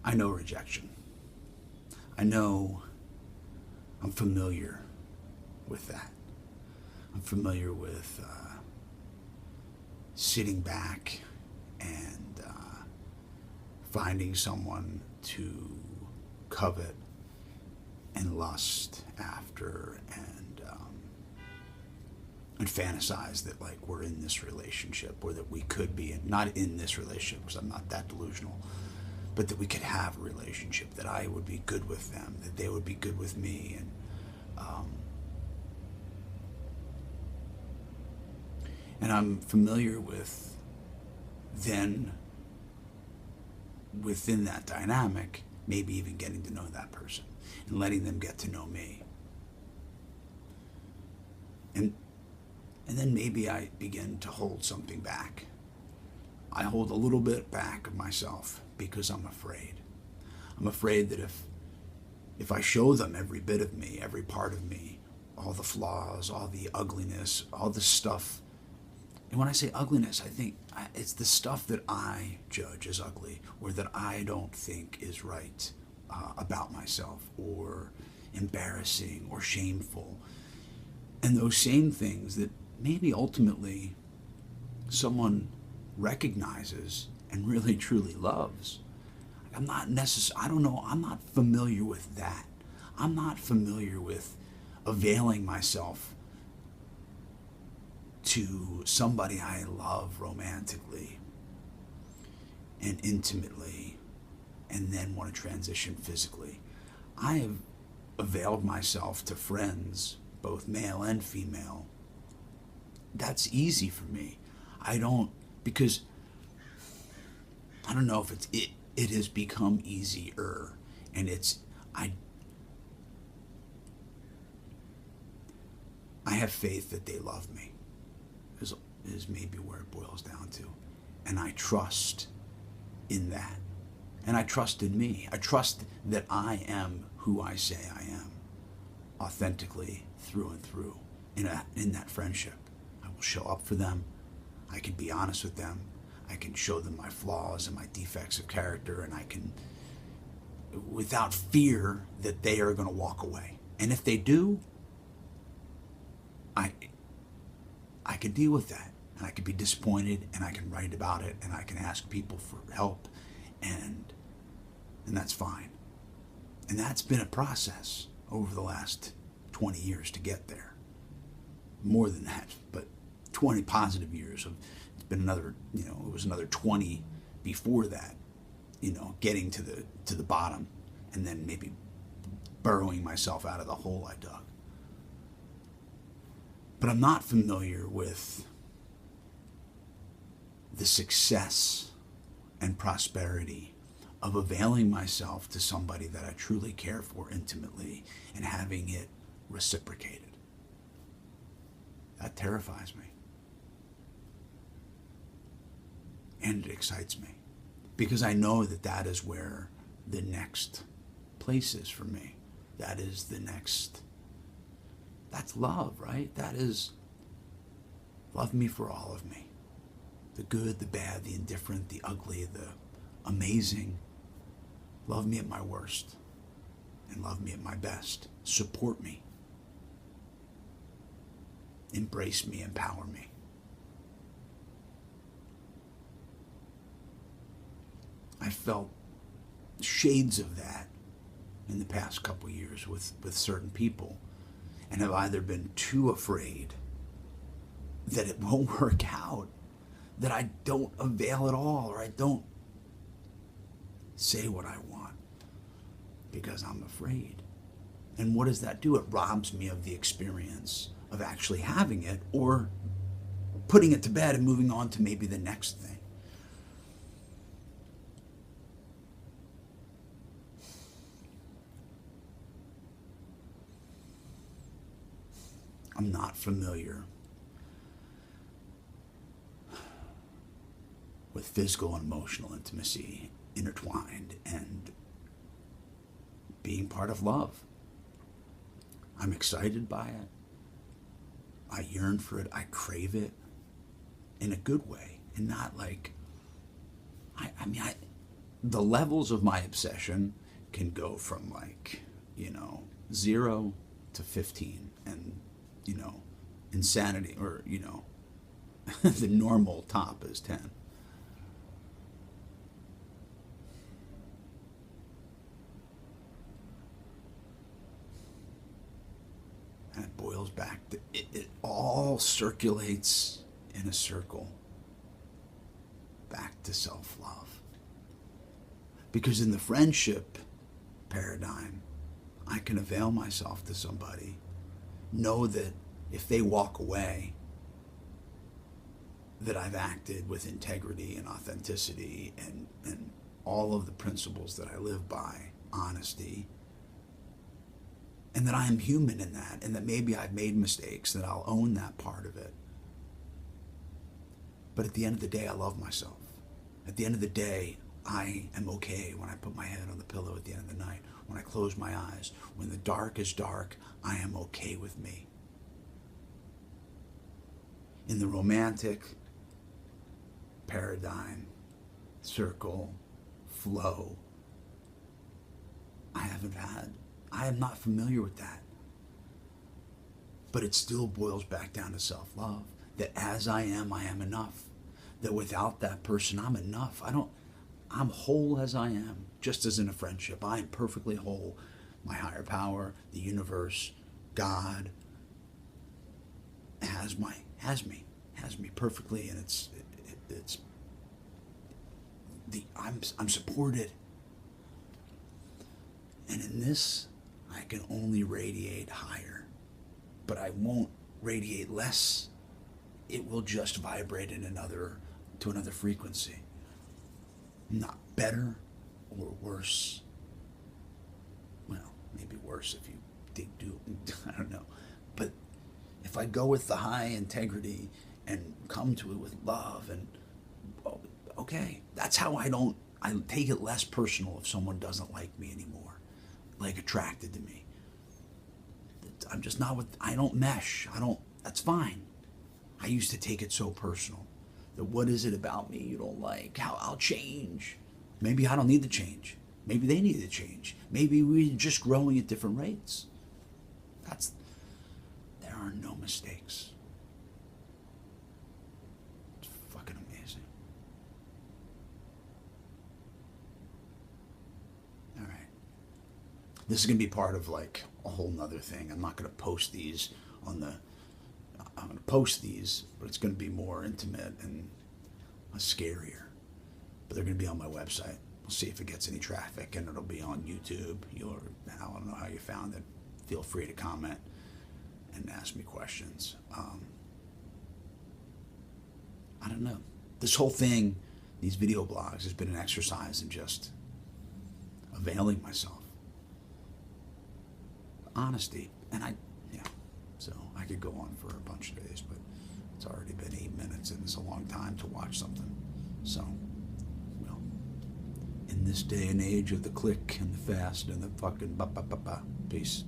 I know rejection. I know I'm familiar with that. I'm familiar with sitting back and finding someone to covet and lust after and fantasize that like we're in this relationship or that we could be not in this relationship because I'm not that delusional, but that we could have a relationship, that I would be good with them, that they would be good with me, and I'm familiar with then within that dynamic, maybe even getting to know that person and letting them get to know me. And then maybe I begin to hold something back. I hold a little bit back of myself because I'm afraid. I'm afraid that if I show them every bit of me, every part of me, all the flaws, all the ugliness, all the stuff. And when I say ugliness, I think it's the stuff that I judge as ugly or that I don't think is right about myself or embarrassing or shameful. And those same things that maybe ultimately someone recognizes and really truly loves. I'm not familiar with that. I'm not familiar with availing myself to somebody I love romantically and intimately and then want to transition physically. I have availed myself to friends, both male and female. That's easy for me. Because I don't know if it has become easier, and I have faith that they love me, is maybe where it boils down to. And I trust in that. And I trust in me. I trust that I am who I say I am, authentically, through and through, in that friendship. I will show up for them. I can be honest with them. I can show them my flaws and my defects of character, and I can, without fear that they are going to walk away. And if they do, I can deal with that, and I can be disappointed, and I can write about it, and I can ask people for help, and that's fine. And that's been a process over the last 20 years to get there. More than that, but 20 positive years of, it's been another, it was another 20 before that, getting to the bottom and then maybe burrowing myself out of the hole I dug. But I'm not familiar with the success and prosperity of availing myself to somebody that I truly care for intimately and having it reciprocated. That terrifies me. And it excites me. Because I know that is where the next place is for me. That is the next. That's love, right? That is love me for all of me. The good, the bad, the indifferent, the ugly, the amazing. Love me at my worst. And love me at my best. Support me. Embrace me, empower me. I felt shades of that in the past couple years with certain people, and have either been too afraid that it won't work out, that I don't avail at all, or I don't say what I want because I'm afraid. And what does that do? It robs me of the experience of actually having it, or putting it to bed and moving on to maybe the next thing. I'm not familiar with physical and emotional intimacy intertwined and being part of love. I'm excited by it. I yearn for it. I crave it in a good way, and not like, the levels of my obsession can go from 0 to 15, and insanity, or the normal top is 10. And it boils back to it all circulates in a circle back to self-love. Because in the friendship paradigm, I can avail myself to somebody, know that if they walk away, that I've acted with integrity and authenticity and all of the principles that I live by, honesty, and that I am human in that, and that maybe I've made mistakes, that I'll own that part of it. But at the end of the day, I love myself. At the end of the day, I am okay when I put my head on the pillow at the end of the night, when I close my eyes. When the dark is dark, I am okay with me. In the romantic paradigm, circle, flow, I am not familiar with that. But it still boils back down to self-love. That as I am enough. That without that person, I'm enough. I'm whole as I am. Just as in a friendship, I am perfectly whole. My higher power, the universe, God has me perfectly, and I'm supported. And in this, I can only radiate higher, but I won't radiate less. It will just vibrate in to another frequency. Not better or worse. Well, maybe worse if you do. I don't know. But if I go with the high integrity and come to it with love, and okay, that's how I take it less personal if someone doesn't like me anymore, attracted to me. I'm just not I don't mesh. That's fine. I used to take it so personal. That what is it about me you don't like? How I'll change. Maybe I don't need to change. Maybe they need to change. Maybe we're just growing at different rates. There are no mistakes. It's fucking amazing. All right. This is going to be part of a whole nother thing. I'm not going to post these I'm going to post these, but it's going to be more intimate and scarier. But they're going to be on my website. We'll see if it gets any traffic, and it'll be on YouTube. I don't know how you found it. Feel free to comment and ask me questions. I don't know. This whole thing, these video blogs, has been an exercise in just availing myself. Honesty. And so I could go on for a bunch of days, but it's already been 8 minutes, and it's a long time to watch something. So, well, in this day and age of the click and the fast and the fucking peace.